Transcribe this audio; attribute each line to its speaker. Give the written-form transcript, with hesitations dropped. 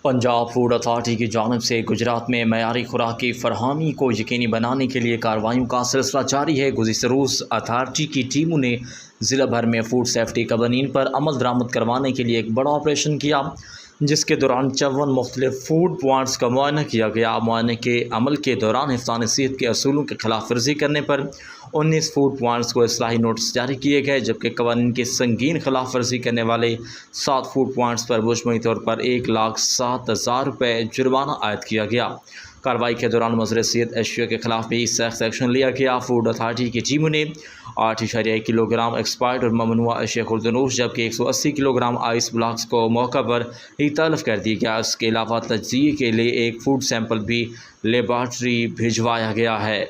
Speaker 1: Punjab food authority کی جانب سے گجرات میں معیاری خوراک کی فراہمی کو یقینی بنانے کے لیے کارروائیوں کا سلسلہ جاری ہے۔ گزشتہ روز اتھارٹی کی ٹیموں نے ضلع بھر میں فوڈ سیفٹی قوانین پر عمل درآمد کروانے کے لیے ایک بڑا آپریشن کیا، جس کے دوران 54 مختلف فوڈ پوائنٹس کا معائنہ کیا گیا۔ معائنے کے عمل کے دوران حفظان صحت کے اصولوں کی خلاف ورزی کرنے پر 19 فوڈ پوائنٹس کو اصلاحی نوٹس جاری کیے گئے، جبکہ قوانین کی سنگین خلاف ورزی کرنے والے 7 فوڈ پوائنٹس پر مجموعی طور پر 1,07,000 روپے جرمانہ عائد کیا گیا۔ کارروائی کے دوران مضر صحت اشیاء کے خلاف بھی سخت ایکشن لیا گیا۔ فوڈ اتھارٹی کی ٹیموں نے 8.1 کلو گرام ایکسپائرڈ اور ممنوعہ اشیاء خوردنوش جبکہ 180 کلو گرام آئس بلاکس کو موقع پر ہی تلف کر دیا گیا۔ اس کے علاوہ تجزیے کے لیے ایک فوڈ سیمپل بھی لیبارٹری بھجوایا گیا ہے۔